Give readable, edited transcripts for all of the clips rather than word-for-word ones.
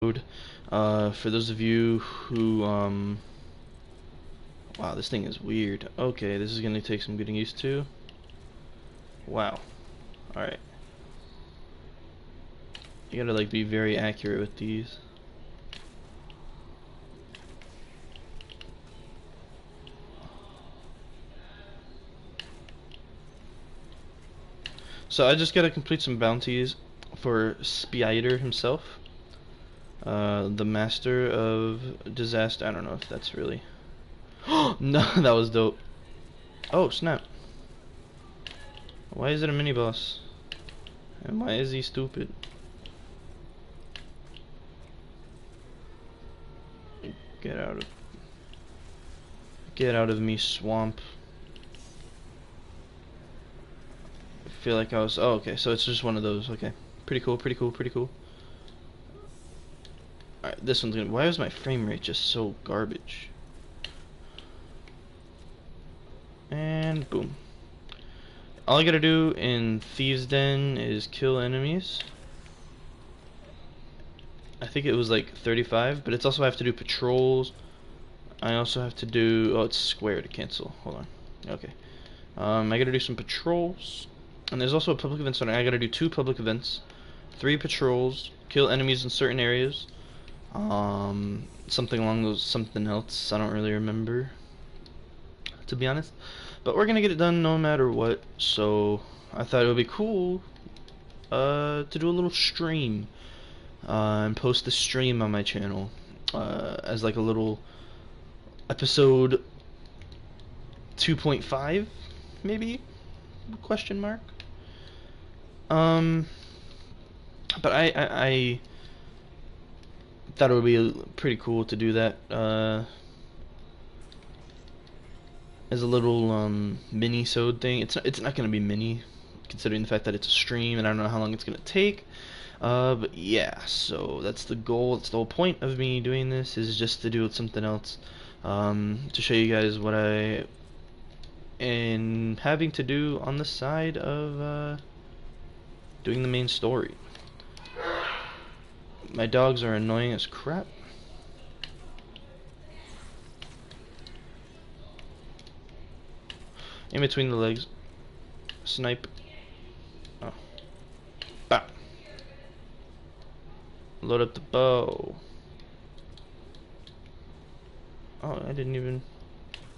For those of you who, wow, this thing is weird. Okay, this is gonna take some getting used to. Wow. Alright. You gotta, like, be very accurate with these. So I just gotta complete some bounties for Spider himself. The master of disaster. I don't know if that's really... No, that was dope. Oh, snap. Why is it a mini boss? And why is he stupid? Get out of... Get out of me, swamp. I feel like I was... Oh, okay, so it's just one of those. Okay. Pretty cool, pretty cool, pretty cool. Alright, this one's gonna... Why is my frame rate just so garbage? And boom. All I gotta do in Thieves' Den is kill enemies. I think it was like 35, but it's also I have to do patrols. I also have to do... Oh, it's square to cancel. Hold on. Okay. I gotta do some patrols. And there's also a public event, so I gotta do 2 public events, 3 patrols, kill enemies in certain areas. Something along those... Something else. I don't really remember, to be honest. But we're gonna get it done no matter what, so I thought it would be cool to do a little stream and post the stream on my channel as like a little episode 2.5 maybe, question mark. But I thought it would be pretty cool to do that as a little mini-sode thing. It's not gonna be mini, considering the fact that it's a stream and I don't know how long it's gonna take. But yeah, so that's the goal. That's the whole point of me doing this, is just to do something else, to show you guys what I am having to do on the side of doing the main story. My dogs are annoying as crap. In between the legs. Snipe. Oh. Bah. Load up the bow. Oh, I didn't even...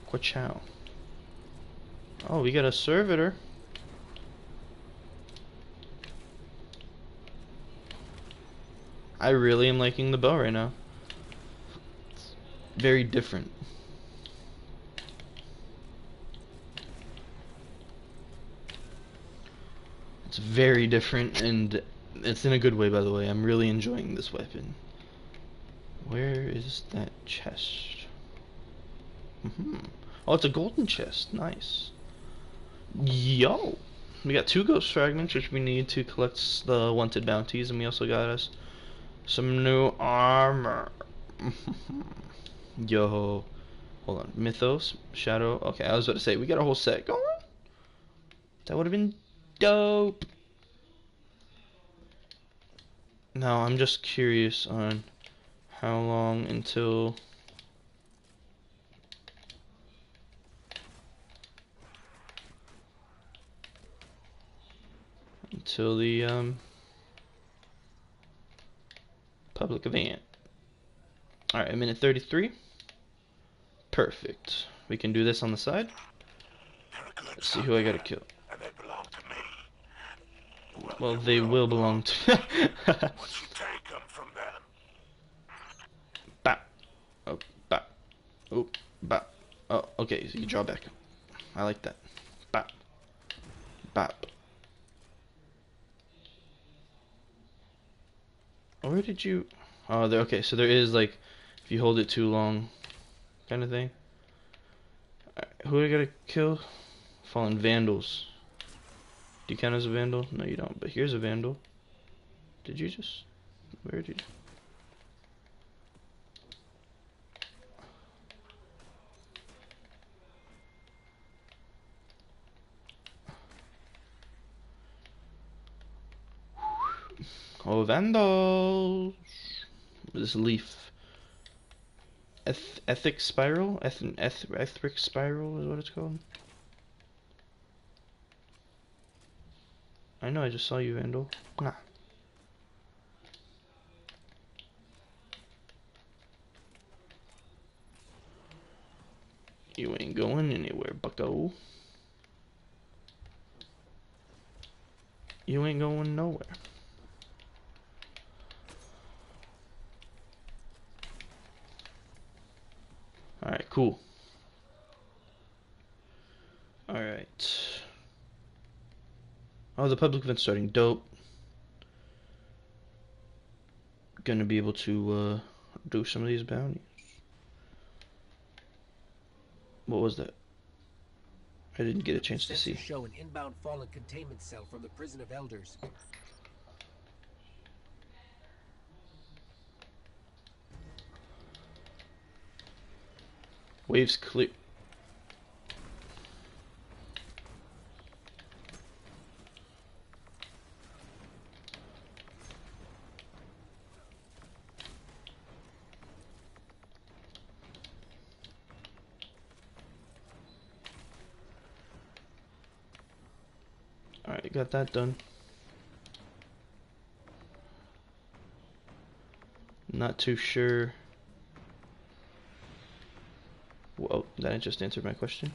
Quachow. Oh, we got a servitor. I really am liking the bow right now. It's very different. It's very different, and it's in a good way, by the way. I'm really enjoying this weapon. Where is that chest? Oh, it's a golden chest. Nice. Yo! We got 2 ghost fragments, which we need to collect the wanted bounties, and we also got us some new armor. Yo. Hold on. Mythos, Shadow. Okay, I was about to say, we got a whole set going? That would have been dope. Now, I'm just curious on how long until the public event. Alright, a minute 33. Perfect. We can do this on the side. Let's see who I gotta kill. And they belong to me. Well, they will belong to... Once you take them from them. Bap. Oh, bap. Oh, bap. Oh, okay, so you draw back. I like that. Bap. Bap. Where did you... Oh, there. Okay, so there is, like, if you hold it too long, kind of thing. Who do I gotta kill? Fallen Vandals. Do you count as a Vandal? No, you don't, but here's a Vandal. Did you just... Where did you... Oh, Vandals! this leaf. Ethic spiral? Ethric spiral is what it's called. I know, I just saw you, Vandal. Nah. You ain't going anywhere, bucko. You ain't going nowhere. Alright, cool. Alright. Oh, the public event's starting. Dope. Gonna be able to do some of these bounties. What was that? I didn't get a chance to see. Show an inbound fallen containment cell from the prison of elders. Waves clear. Alright, got that done. Not too sure. Whoa, that just answered my question.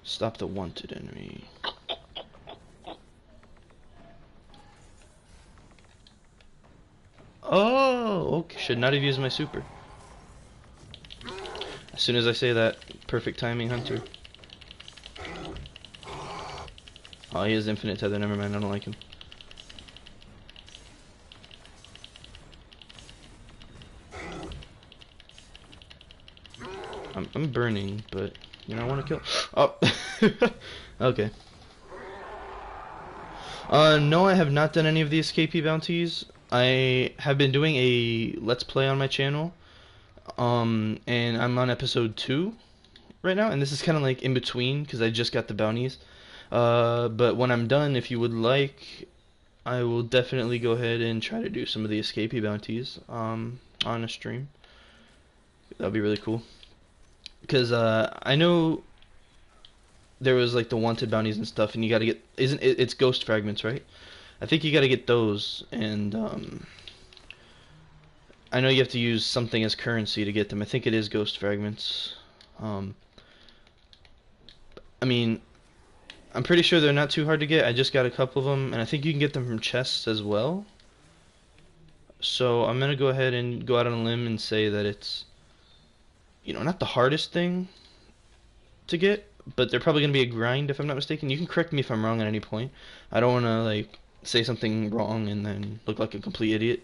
Stop the wanted enemy. Oh, okay. Should not have used my super. As soon as I say that, perfect timing, Hunter. Oh, he has infinite tether. Never mind. I don't like him. I'm burning, but you know I want to kill. Oh, okay. No, I have not done any of the escapee bounties. I have been doing a let's play on my channel. And I'm on episode 2 right now, and this is kind of like in between because I just got the bounties. But when I'm done, if you would like, I will definitely go ahead and try to do some of the escapee bounties on a stream. That'd be really cool. Because I know there was like the wanted bounties and stuff, and you gotta get, isn't it, it's ghost fragments, right? I think you gotta get those, and I know you have to use something as currency to get them. I think it is ghost fragments. I mean, I'm pretty sure they're not too hard to get. I just got a couple of them, and I think you can get them from chests as well. So I'm gonna go ahead and go out on a limb and say that it's, you know, not the hardest thing to get, but they're probably gonna be a grind if I'm not mistaken. You can correct me if I'm wrong at any point. I don't want to like say something wrong and then look like a complete idiot,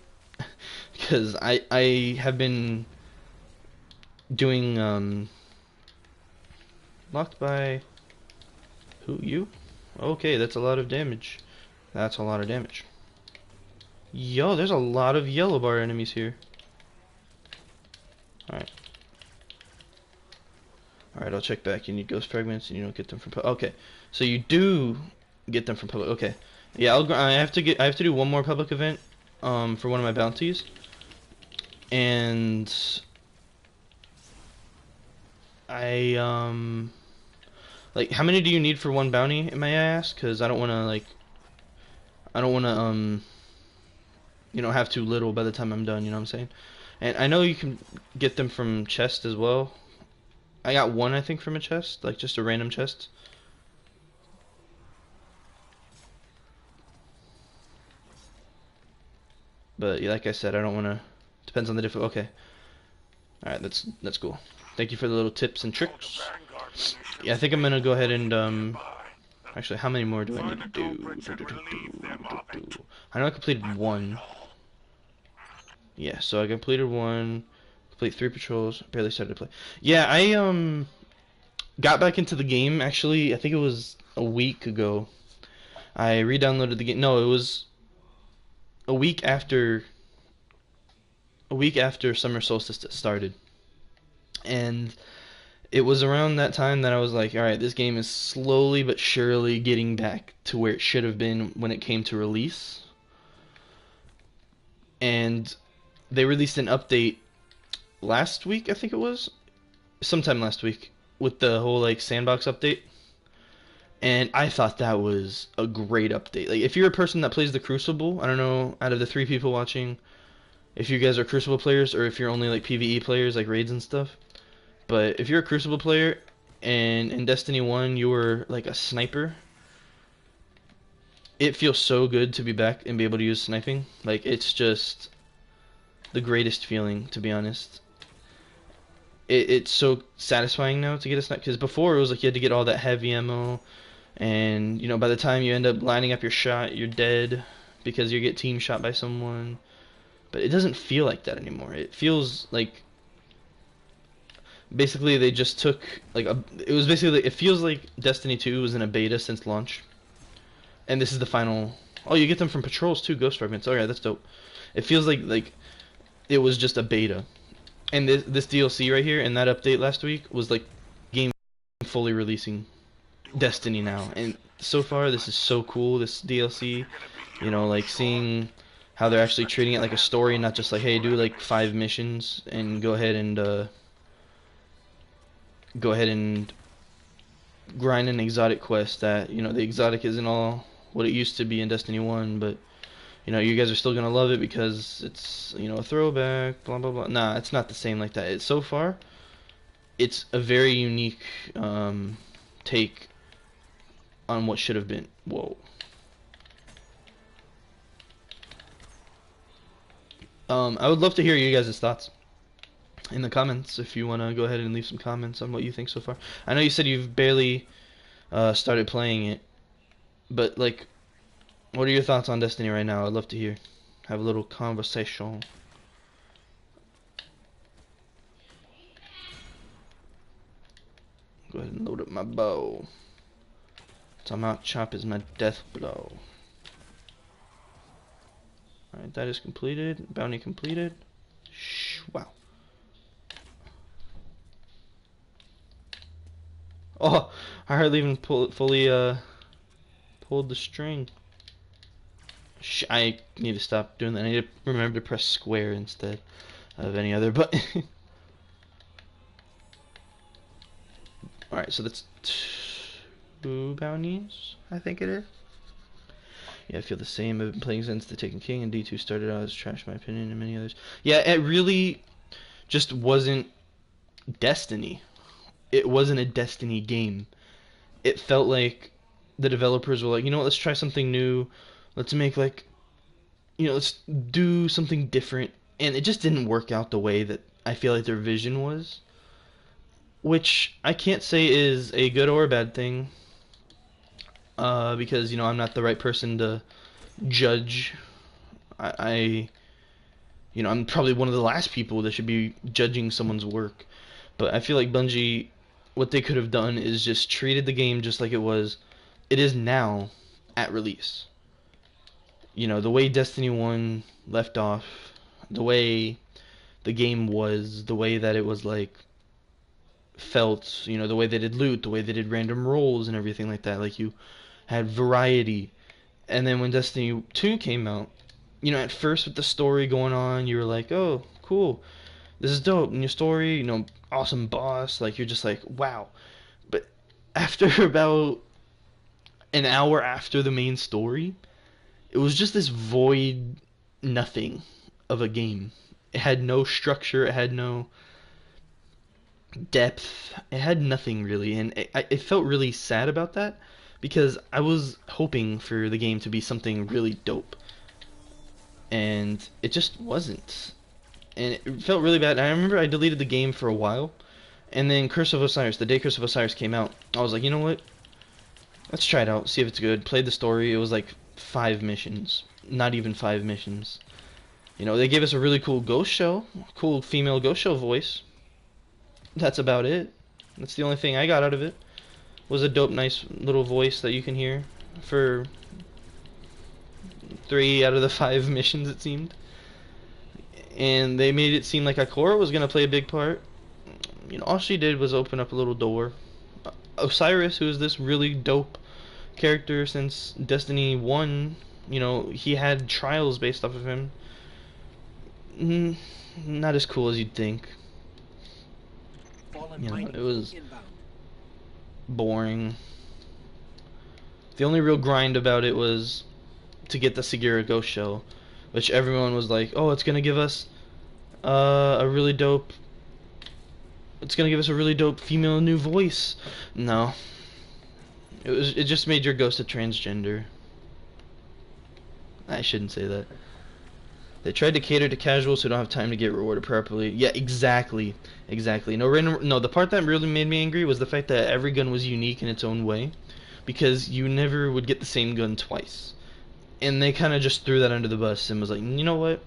because I have been doing locked by who, you? Okay, that's a lot of damage. That's a lot of damage. Yo, there's a lot of yellow bar enemies here. Alright. Alright, I'll check back. You need ghost fragments and you don't get them from okay. So you do get them from public. Okay. Yeah, I have to do one more public event for one of my bounties. And I like, how many do you need for one bounty, may I ask? Cuz I don't want to you know, have too little by the time I'm done, you know what I'm saying? And I know you can get them from chest as well. I got one, I think, from a chest, like just a random chest. But yeah, like I said, I don't want to. Depends on the difficulty. Okay. All right, that's cool. Thank you for the little tips and tricks. Yeah, I think I'm gonna go ahead and Actually, how many more do I need to do? I know I completed one. Yeah, so I completed one. Complete 3 patrols. Barely started to play. Yeah, I got back into the game. Actually, I think it was a week ago. I re-downloaded the game. No, it was a week after a week after summer solstice started, and it was around that time that I was like, all right, this game is slowly but surely getting back to where it should have been when it came to release. And they released an update last week, I think it was, sometime last week, with the whole like sandbox update. And I thought that was a great update. Like, if you're a person that plays the Crucible, I don't know, out of the 3 people watching, if you guys are Crucible players or if you're only like PvE players, like raids and stuff. But if you're a Crucible player and in Destiny 1 you were like a sniper, it feels so good to be back and be able to use sniping. Like, it's just the greatest feeling, to be honest. It's so satisfying now to get a snipe, because before it was like you had to get all that heavy ammo, and you know, by the time you end up lining up your shot, you're dead because you get team shot by someone. But it doesn't feel like that anymore. It feels like basically they just took like it was basically, it feels like Destiny 2 was in a beta since launch, and this is the final. Oh, you get them from patrols too, ghost fragments. Alright, that's dope. It feels like it was just a beta, and this DLC right here and that update last week was like game fully releasing Destiny now. And so far this is so cool, this DLC, you know, like seeing how they're actually treating it like a story, not just like, hey, do like 5 missions and go ahead and grind an exotic quest. That, you know, the exotic isn't all what it used to be in Destiny 1, but you know, you guys are still gonna love it because it's, you know, a throwback, blah blah blah. Nah, it's not the same like that. So far, it's a very unique take on what should have been. Whoa. I would love to hear you guys' thoughts in the comments if you want to go ahead and leave some comments on what you think so far. I know you said you've barely started playing it, but like, what are your thoughts on Destiny right now? I'd love to hear. Have a little conversation. Go ahead and load up my bow. Tomahawk chop is my death blow. Alright, that is completed. Bounty completed. Wow. Oh, I hardly even fully pulled the string. I need to stop doing that. I need to remember to press square instead of any other button. Alright, so that's 2 bounties, I think it is. Yeah, I feel the same. I've been playing since The Taken King, and D2 started out as trash, in my opinion, and many others. Yeah, it really just wasn't Destiny. It wasn't a Destiny game. It felt like the developers were like, you know what, let's try something new. Let's make like, you know, let's do something different. And it just didn't work out the way that I feel like their vision was. Which I can't say is a good or a bad thing. Because, you know, I'm not the right person to judge. You know, I'm probably one of the last people that should be judging someone's work. But I feel like Bungie, what they could have done is just treated the game just like it is now at release. You know, the way Destiny 1 left off, the way the game was, the way that it was like felt, you know, the way they did loot, the way they did random rolls and everything like that. Like, you had variety. And then when Destiny 2 came out, you know, at first with the story going on, you were like, oh, cool, this is dope. And your story, you know, awesome boss, like, you're just like, wow. But after about an hour after the main story, it was just this void nothing of a game. It had no structure, it had no depth, it had nothing really, and it felt really sad about that, because I was hoping for the game to be something really dope, and it just wasn't. And it felt really bad. I remember I deleted the game for a while, and then Curse of Osiris, the day Curse of Osiris came out, I was like, you know what? Let's try it out, see if it's good. Played the story. It was like 5 missions. Not even 5 missions. You know, they gave us a really cool ghost shell, cool female ghost shell voice. That's about it. That's the only thing I got out of it. Was a dope, nice little voice that you can hear for 3 out of the 5 missions, it seemed. and they made it seem like Ikora was gonna play a big part. All she did was open up a little door. Osiris, who is this really dope character since Destiny 1, he had trials based off of him. Not as cool as you'd think. It was boring. The only real grind about it was to get the Segura Ghost Shell, which everyone was like, oh, it's gonna give us a really dope. It's gonna give us a really dope female new voice. No, it just made your ghost a transgender. I shouldn't say that. They tried to cater to casuals who don't have time to get rewarded properly. Yeah, exactly. No, the part that really made me angry was the fact that every gun was unique in its own way, because you never would get the same gun twice. And they kind of just threw that under the bus and was like, you know what?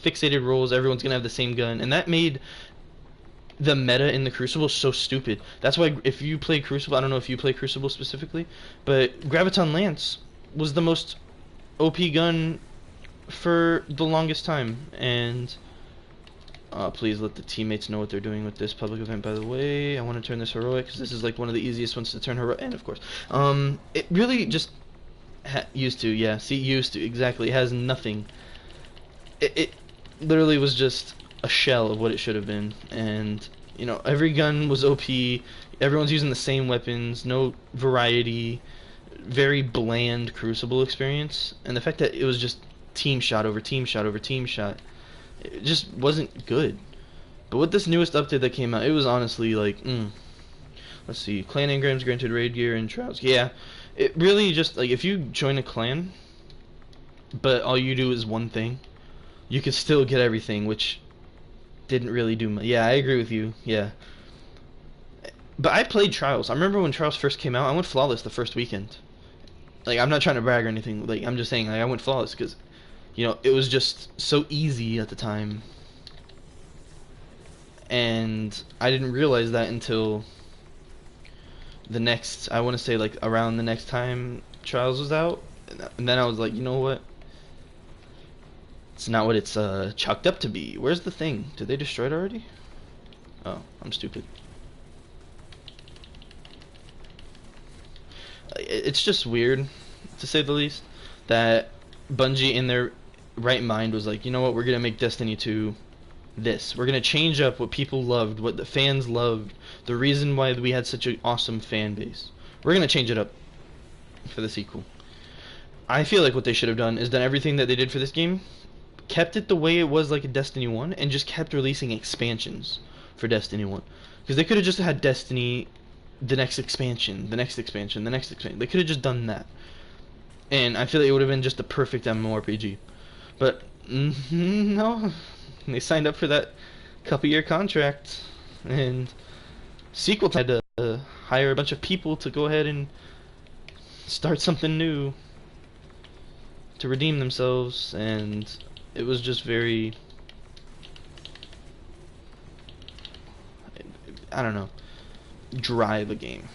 Fixated rules, everyone's gonna have the same gun, and that made the meta in the Crucible so stupid. That's why if you play Crucible, I don't know if you play Crucible specifically, but Graviton Lance was the most OP gun for the longest time. And please let the teammates know what they're doing with this public event. By the way, I want to turn this heroic because this is like one of the easiest ones to turn heroic. And of course, it really just used to, yeah, see, used to, exactly. It has nothing. It literally was just a shell of what it should have been. And every gun was OP. Everyone's using the same weapons, no variety, very bland Crucible experience. And the fact that it was just team shot over team shot over team shot, it just wasn't good. But with this newest update that came out, it was honestly like, let's see, clan engrams granted raid gear and trials. Yeah, it really just, like, if you join a clan but all you do is one thing, you could still get everything, which didn't really do much. Yeah, I agree with you. Yeah, but I played trials. I remember when trials first came out, I went flawless the first weekend. Like, I'm not trying to brag or anything, like, I'm just saying, like, I went flawless because it was just so easy at the time. And I didn't realize that until the next, I want to say, like, around the next time Trials was out. And then I was like, you know what? It's not what it's chalked up to be. Where's the thing? Did they destroy it already? Oh, I'm stupid. It's just weird, to say the least, that Bungie in their right mind was like, you know what, we're gonna make Destiny 2 this. We're gonna change up what people loved, what the fans loved, the reason why we had such an awesome fan base. We're gonna change it up for the sequel. I feel like what they should have done is done everything that they did for this game, kept it the way it was like a Destiny 1, and just kept releasing expansions for Destiny 1. Because they could have just had Destiny, the next expansion, the next expansion, the next expansion. They could have just done that. And I feel like it would have been just the perfect MMORPG. But no, they signed up for that couple-year contract, and sequel had to hire a bunch of people to go ahead and start something new to redeem themselves, and it was just very, I don't know, dry of a game.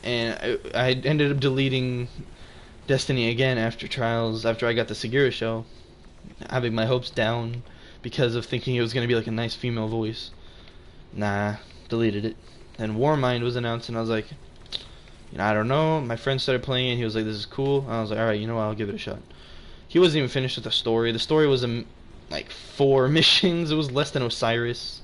And I ended up deleting Destiny again after Trials, after I got the Segura shell, having my hopes down because of thinking it was going to be like a nice female voice. Nah, deleted it. And Warmind was announced, and I was like, I don't know. My friend started playing it, and he was like, this is cool. And I was like, alright, you know what, I'll give it a shot. He wasn't even finished with the story. The story was like 4 missions. It was less than Osiris.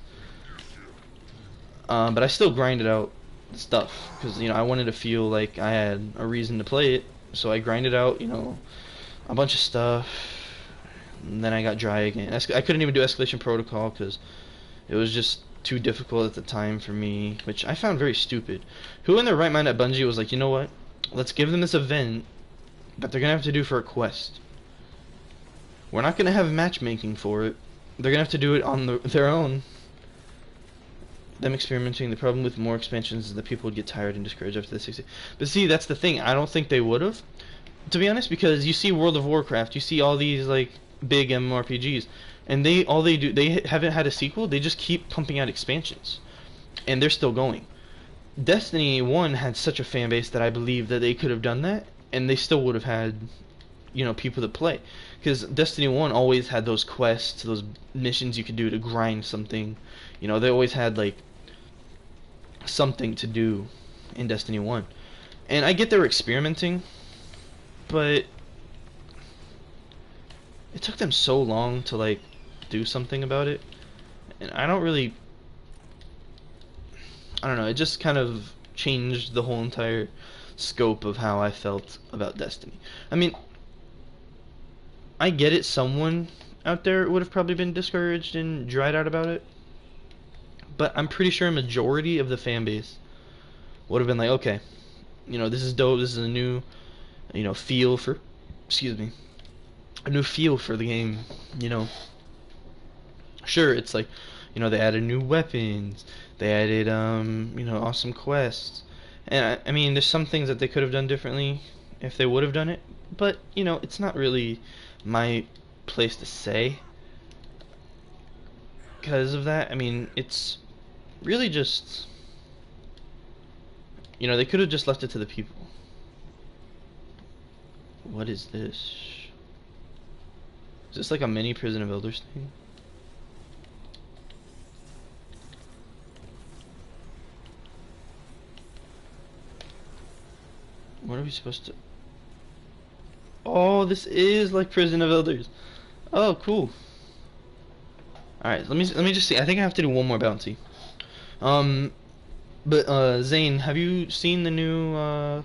But I still grinded out stuff, because I wanted to feel like I had a reason to play it. So I grinded out, a bunch of stuff. And then I got dry again. I couldn't even do Escalation Protocol because it was just too difficult at the time for me, which I found very stupid. Who in their right mind at Bungie was like, you know what? Let's give them this event, but they're going to have to do for a quest. We're not going to have matchmaking for it. They're going to have to do it on their own. Them experimenting. The problem with more expansions is that people would get tired and discouraged after the 60. But see, that's the thing. I don't think they would have, to be honest, because you see World of Warcraft, you see all these like big MMORPGs, and they haven't had a sequel. They just keep pumping out expansions, and they're still going. Destiny 1 had such a fan base that I believe that they could have done that, and they still would have had, people that play, because Destiny 1 always had those quests, those missions you could do to grind something. They always had like something to do in Destiny 1. And I get they were experimenting, but it took them so long to like do something about it. And I don't know, it just kind of changed the whole entire scope of how I felt about Destiny. I mean, I get it, someone out there would have probably been discouraged and dried out about it, but I'm pretty sure a majority of the fan base would have been like, okay, this is dope, this is a new, feel for, excuse me, a new feel for the game, you know. Sure, it's like, they added new weapons, they added, awesome quests, and I mean, there's some things that they could have done differently if they would have done it, but, it's not really my place to say because of that. I mean, it's really just, they could have just left it to the people. What is this? Is this like a mini Prison of Elders thing? What are we supposed to... Oh, this is like Prison of Elders. Oh, cool. Alright, let me just see. I think I have to do one more bounty. But Zane, have you seen the new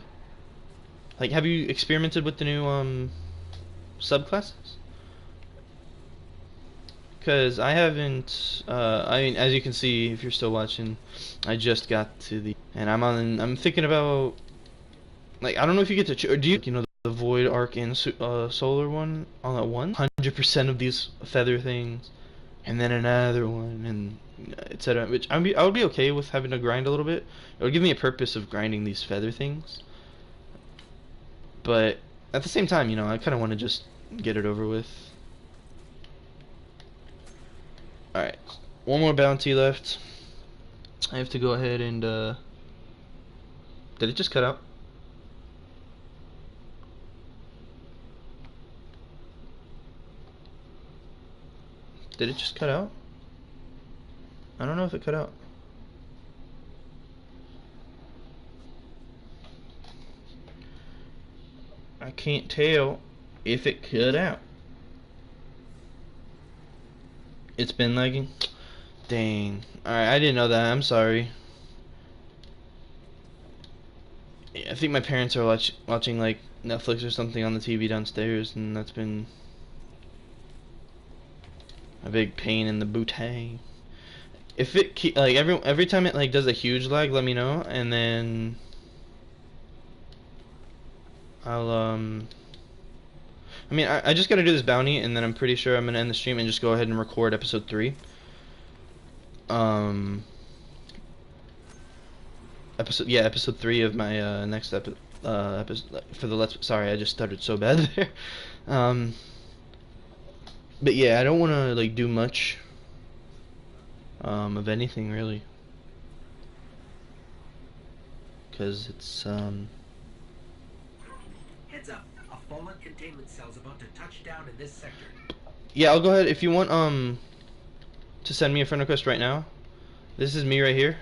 like, have you experimented with the new subclasses? Because I haven't. I mean, as you can see, if you're still watching, I just got to the, and I'm thinking about, like, I don't know if you get to, or do you, the Void Arc and Solar one all at once? 100% of these feather things, and then another one, and etc. Which I would be okay with having to grind a little bit. It would give me a purpose of grinding these feather things. But at the same time, I kind of want to just get it over with. Alright, one more bounty left. I have to go ahead and, did it just cut out? Did it just cut out? I don't know if it cut out. I can't tell if it cut out. It's been lagging? Dang. Alright, I didn't know that. I'm sorry. I think my parents are watching like Netflix or something on the TV downstairs, and that's been a big pain in the booty. If it like every time it like does a huge lag, let me know, and then I'll I mean, I just gotta do this bounty, and then I'm pretty sure I'm gonna end the stream and just go ahead and record episode 3. Episode 3 of my next episode for the let's. Sorry, I just stuttered so bad there. But yeah, I don't want to like do much of anything really, because it's Heads up, a fallen containment cell's about to touch down in this sector. Yeah, I'll go ahead if you want to send me a friend request right now. This is me right here.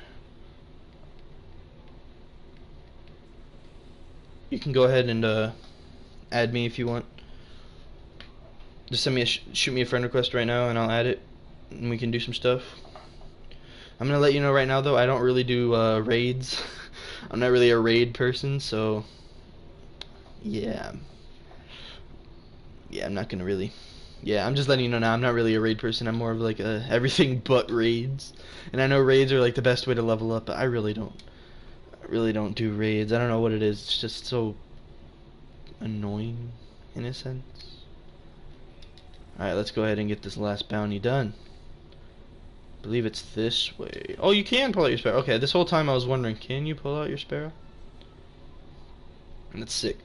You can go ahead and add me if you want. Just send me shoot me a friend request right now, and I'll add it, and we can do some stuff. I'm gonna let you know right now though, I don't really do raids. I'm not really a raid person, so yeah. Yeah, I'm not gonna really. Yeah, I'm just letting you know now, I'm not really a raid person. I'm more of like a everything but raids. And I know raids are like the best way to level up, but I really don't do raids. I don't know what it is. It's just so annoying in a sense. Alright, let's go ahead and get this last bounty done. I believe it's this way. Oh, you can pull out your sparrow. Okay, this whole time I was wondering, can you pull out your sparrow? And that's sick.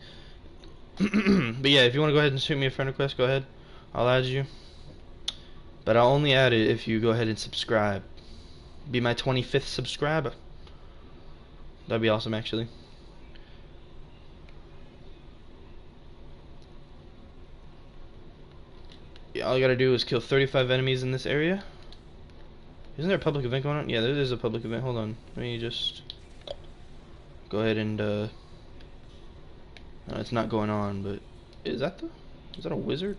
But yeah, if you want to go ahead and shoot me a friend request, go ahead. I'll add you. But I'll only add it if you go ahead and subscribe. Be my 25th subscriber. That'd be awesome, actually. all I gotta do is kill 35 enemies in this area. Isn't there a public event going on? Yeah, there is a public event. Hold on. Let me just go ahead and no, it's not going on, but is that a wizard?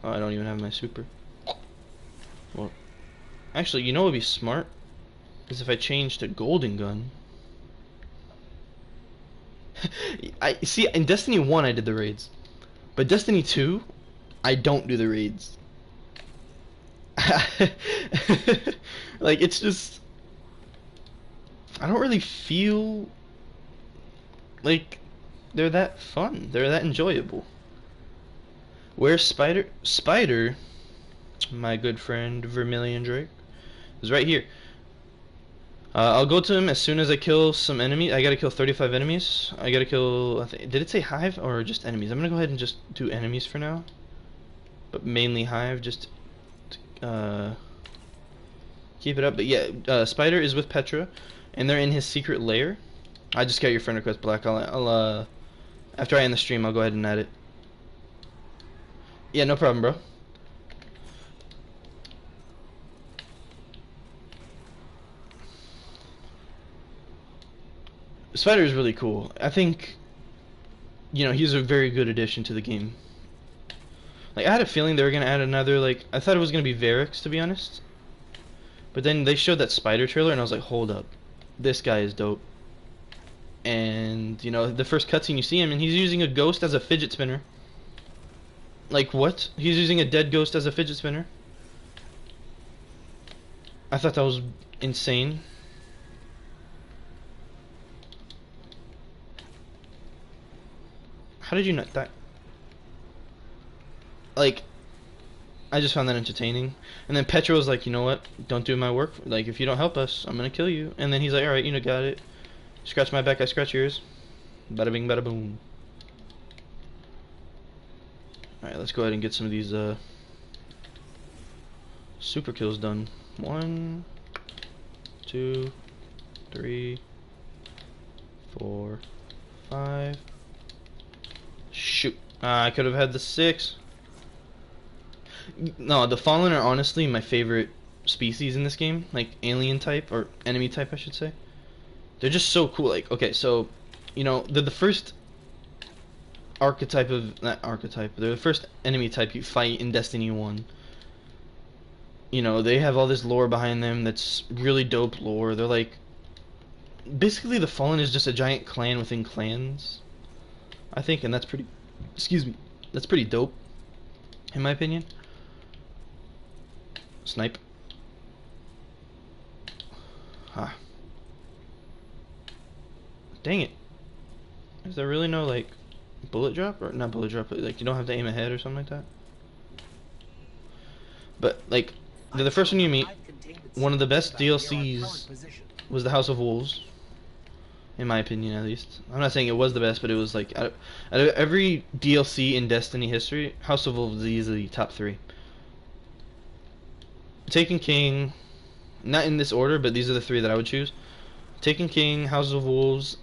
Oh, I don't even have my super. Well, actually, you know what would be smart? Is if I change to golden gun. I see in Destiny 1 I did the raids. But Destiny 2, I don't do the raids. Like, it's just I don't really feel like they're that fun. They're that enjoyable. Where's Spider? Spider, my good friend Vermilion Drake, is right here. I'll go to him as soon as I kill some enemies. I gotta kill 35 enemies. I gotta kill. Did it say hive or just enemies? I'm gonna go ahead and just do enemies for now, but mainly hive. Just keep it up. But yeah, Spider is with Petra, and they're in his secret lair. I just got your friend request, Black. I'll after I end the stream, I'll go ahead and add it. Yeah, no problem, bro. Spider is really cool. I think, you know, he's a very good addition to the game. Like, I had a feeling they were gonna add another, like, I thought it was gonna be Varix, to be honest. But then they showed that Spider trailer, and I was like, hold up, this guy is dope. And, you know, the first cutscene you see him, and he's using a ghost as a fidget spinner. Like, what? He's using a dead ghost as a fidget spinner? I thought that was insane. How did you not die? Like, I just found that entertaining. And then Petra was like, you know what? Don't do my work. Like, if you don't help us, I'm gonna kill you. And then he's like, alright, you know, got it. Scratch my back, I scratch yours. Bada bing, bada boom. Alright, let's go ahead and get some of these super kills done. 1, 2, 3, 4, 5. Shoot. I could have had the 6. No, the Fallen are honestly my favorite species in this game. Like, alien type, or enemy type, I should say. They're just so cool. Like, okay, so, you know, they're the first archetype of, not archetype, they're the first enemy type you fight in Destiny 1. You know, they have all this lore behind them that's really dope lore. They're like, basically the Fallen is just a giant clan within clans, I think, and that's pretty, excuse me, that's pretty dope, in my opinion. Snipe. Ah. Dang it. Is there really no, like, bullet drop? Or not bullet drop, but, like, you don't have to aim ahead or something like that? But, like, they're the first one you meet. One of the best DLCs was the House of Wolves. In my opinion, at least. I'm not saying it was the best, but it was, like, out of every DLC in Destiny history, House of Wolves is easily top 3. Taken King, not in this order, but these are the 3 that I would choose. Taken King, House of Wolves,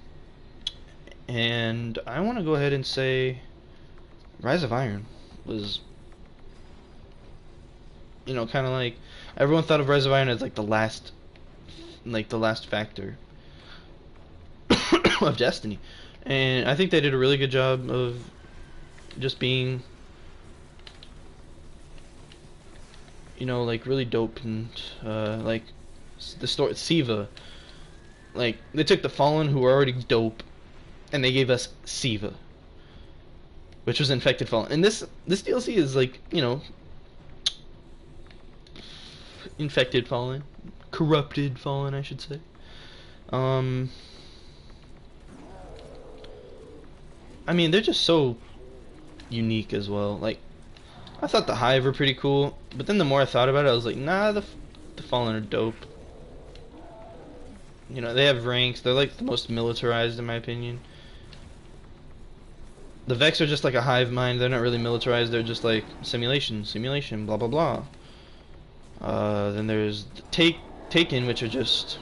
and I want to go ahead and say Rise of Iron was, you know, kind of like, everyone thought of Rise of Iron as like the last factor of Destiny, and I think they did a really good job of just being, you know, like really dope. And like the story Siva, like they took the Fallen who were already dope and they gave us Siva, which was Infected Fallen. And this DLC is like, you know, Infected Fallen, Corrupted Fallen, I should say. I mean, they're just so unique as well. Like, I thought the Hive were pretty cool, but then the more I thought about it, I was like, nah, the Fallen are dope. You know, they have ranks. They're like the most militarized in my opinion. The Vex are just like a hive mind. They're not really militarized. They're just like simulation, blah blah blah. Then there's the Taken, which are just,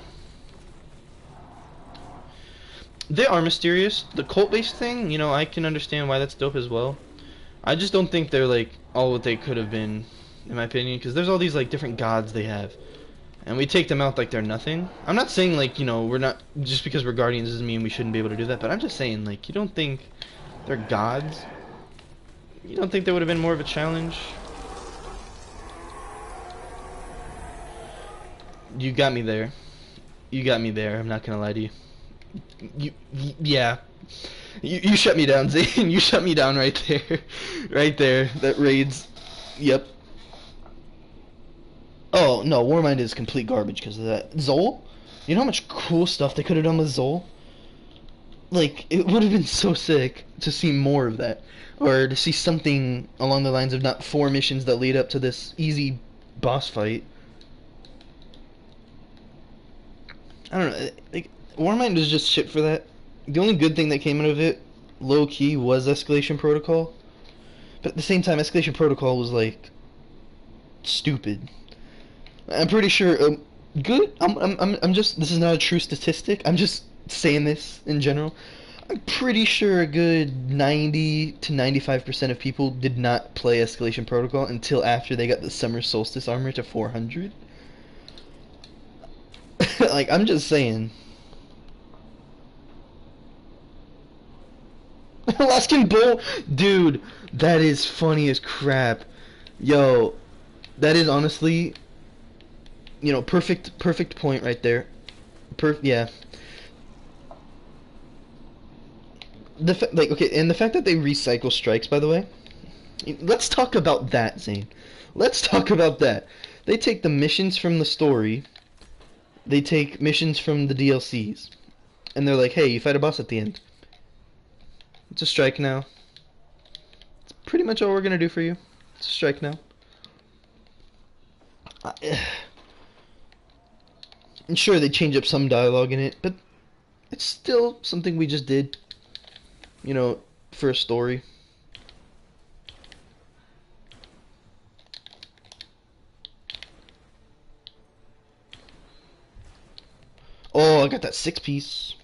They are mysterious. The cult-based thing, you know, I can understand why that's dope as well. I just don't think they're like all what they could have been, in my opinion, because there's all these like different gods they have, and we take them out like they're nothing. I'm not saying like, you know, we're not, just because we're guardians doesn't mean we shouldn't be able to do that, but I'm just saying like, you don't think they're gods? You don't think there would have been more of a challenge? You got me there. You got me there. I'm not gonna lie to you. Yeah. You shut me down, Zane. You shut me down right there. Right there. That raids. Yep. Oh, no. Warmind is complete garbage because of that. Zol? You know how much cool stuff they could have done with Zol? Like, it would have been so sick to see more of that. Or to see something along the lines of not 4 missions that lead up to this easy boss fight. I don't know. Like, Warmind is just shit for that. The only good thing that came out of it, low key, was Escalation Protocol. But at the same time, Escalation Protocol was like stupid. I'm pretty sure. Good. I'm just. This is not a true statistic. I'm just saying this in general. I'm pretty sure a good 90 to 95% of people did not play Escalation Protocol until after they got the Summer Solstice armor to 400. Like, I'm just saying. Alaskan Bull, dude, that is funny as crap. Yo, that is honestly, you know, perfect point right there. Yeah. Like, okay, and the fact that they recycle strikes, by the way. Let's talk about that, Zane. Let's talk about that. They take the missions from the story. They take missions from the DLCs, and they're like, "Hey, you fight a boss at the end. It's a strike now. It's pretty much all we're gonna do for you. It's a strike now." And sure, they change up some dialogue in it, but it's still something we just did, you know, for a story. Oh, I got that 6-piece.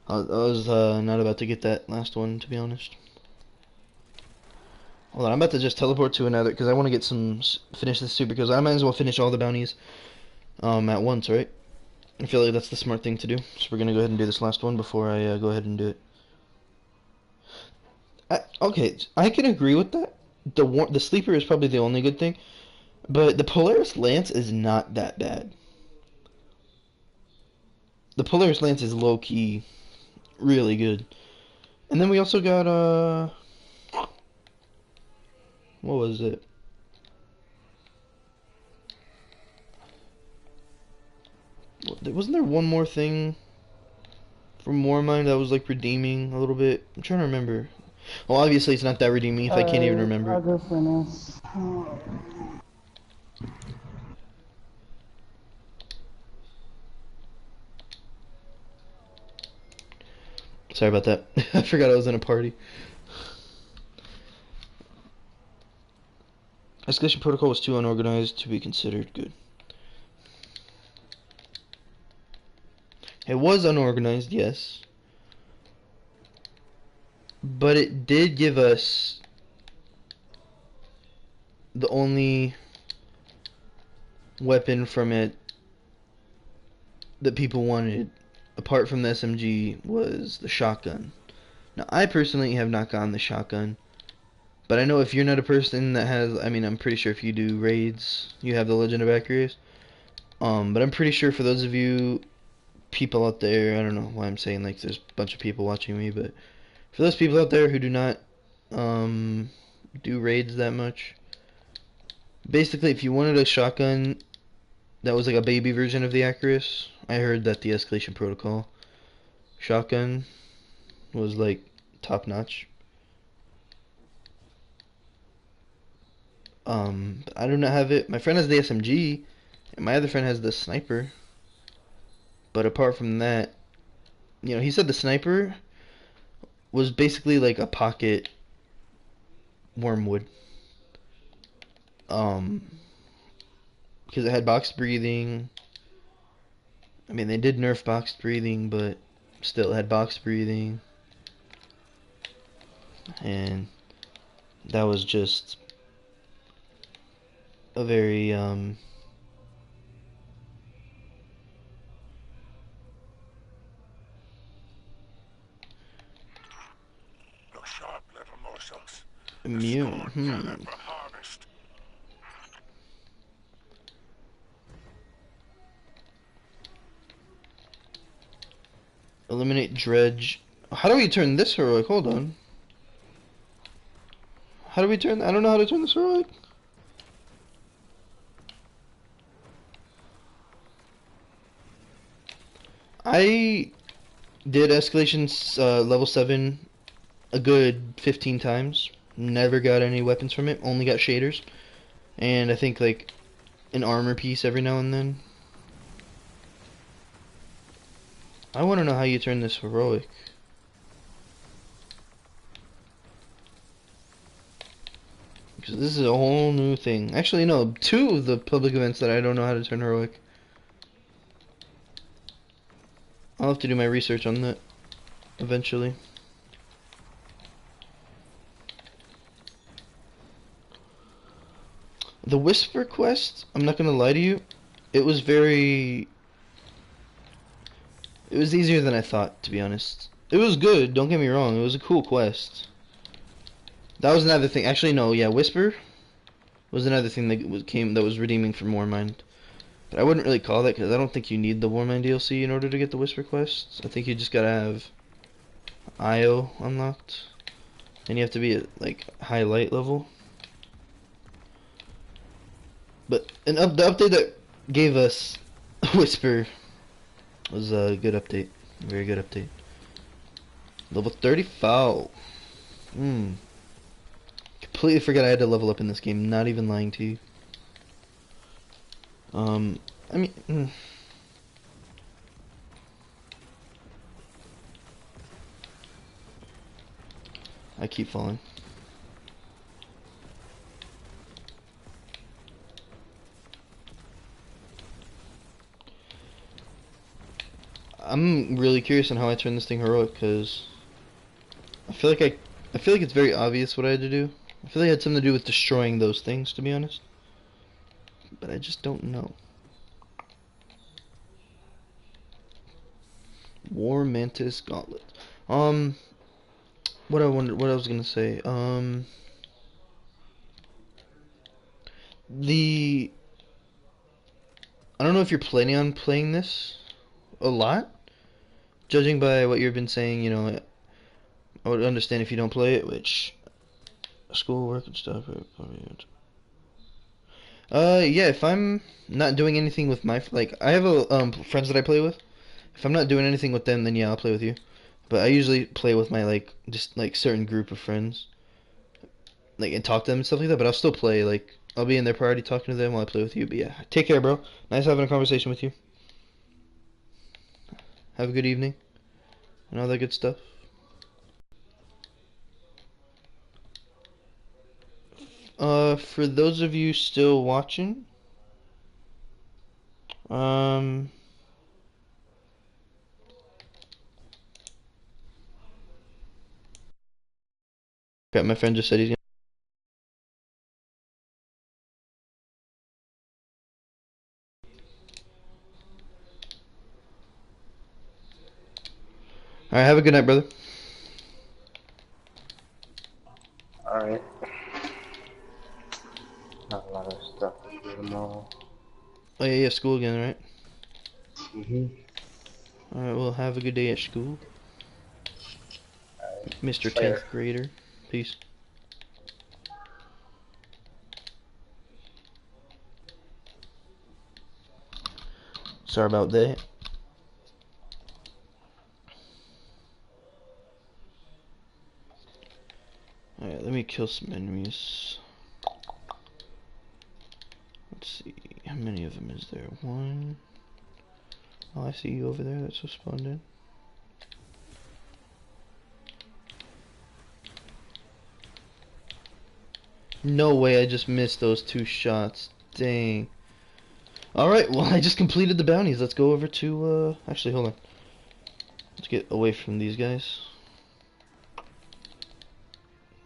I was not about to get that last one, to be honest. Hold on, I'm about to just teleport to another, because I want to get some, finish this too, because I might as well finish all the bounties at once, right? I feel like that's the smart thing to do. So we're going to go ahead and do this last one before I go ahead and do it. Okay, I can agree with that. The sleeper is probably the only good thing, but the Polaris Lance is not that bad. The Polaris Lance is low key, really good. And then we also got what was it? Wasn't there one more thing from Warmind that was like redeeming a little bit? I'm trying to remember. Well, obviously it's not that redeeming if I can't even remember. I'll go finish. Sorry about that. I forgot I was in a party. Escalation Protocol was too unorganized to be considered good. It was unorganized, yes. But it did give us the only weapon from it that people wanted, apart from the SMG, was the shotgun. Now, I personally have not gotten the shotgun, but I know if you're not a person that has, I mean, I'm pretty sure if you do raids, you have the Legend of Accuracy. But I'm pretty sure for those of you people out there, I don't know why I'm saying like there's a bunch of people watching me, but for those people out there who do not do raids that much, basically if you wanted a shotgun that was like a baby version of the Accuracy, I heard that the Escalation Protocol shotgun was like top notch. I do not have it. My friend has the SMG, and my other friend has the sniper. But apart from that, you know, he said the sniper was basically like a pocket wormwood. Because it had box breathing. I mean, they did nerf box breathing, but still had box breathing, and that was just a very The sharp little morsels. The immune. stored gathered for harvest. Eliminate dredge. How do we turn this heroic? Hold on. How do we turn? I don't know how to turn this heroic. I did escalation level 7 a good 15 times. Never got any weapons from it. Only got shaders. And I think like an armor piece every now and then. I want to know how you turn this heroic. Because this is a whole new thing. Actually, no. 2 of the public events that I don't know how to turn heroic. I'll have to do my research on that eventually. The Whisper quest, I'm not gonna lie to you, it was easier than I thought, to be honest. It was good, don't get me wrong, it was a cool quest. That was another thing, actually no, yeah, Whisper was another thing that was redeeming for Warmind. But I wouldn't really call that, because I don't think you need the Warmind DLC in order to get the Whisper quests. I think you just gotta have IO unlocked. And you have to be at, like, high light level. But the update that gave us Whisper was a good update. Very good update. Level 34. Completely forgot I had to level up in this game. Not even lying to you. I mean, I keep falling. I'm really curious on how I turn this thing heroic, because I feel like it's very obvious what I had to do. I feel like it had something to do with destroying those things, to be honest. But I just don't know. War Mantis Gauntlet. What I was gonna say. The I don't know if you're planning on playing this a lot. Judging by what you've been saying, you know, I would understand if you don't play it, which school work and stuff. Yeah, if I'm not doing anything with my like, I have friends that I play with. If I'm not doing anything with them, then yeah, I'll play with you. But I usually play with my like just like certain group of friends, like and talk to them and stuff like that. But I'll still play. Like I'll be in their party talking to them while I play with you. But yeah, take care, bro. Nice having a conversation with you. Have a good evening and all that good stuff. For those of you still watching, um, okay, my friend just said he's gonna. All right, have a good night, brother. Alright. Not a lot of stuff to do tomorrow. Oh yeah, yeah, school again, right? Mm-hmm. All right, well, have a good day at school, Alright. Mr. Later. 10th grader. Peace. Sorry about that. Alright, let me kill some enemies. Let's see, how many of them is there? One. Oh, I see you over there. That's what spawned in. No way, I just missed those 2 shots. Dang. Alright, well, I just completed the bounties. Let's go over to, actually, hold on. Let's get away from these guys.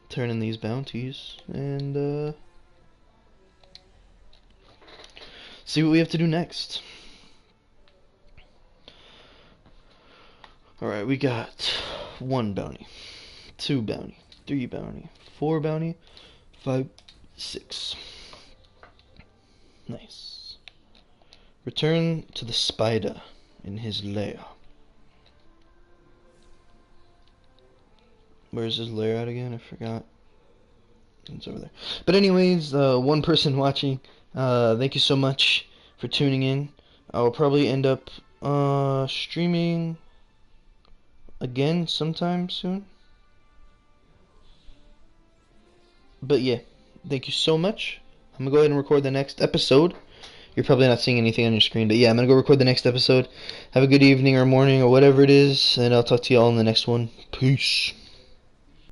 Turn in these bounties and see what we have to do next. Alright, we got 1 bounty, 2 bounty, 3 bounty, 4 bounty, 5, 6. Nice. Return to the spider in his lair. Where's his lair at again? I forgot. It's over there. But anyways, 1 person watching. Thank you so much for tuning in. I'll probably end up streaming again sometime soon. But yeah, thank you so much. I'm gonna go ahead and record the next episode. You're probably not seeing anything on your screen, but yeah, I'm gonna go record the next episode. Have a good evening or morning or whatever it is, and I'll talk to you all in the next one. Peace.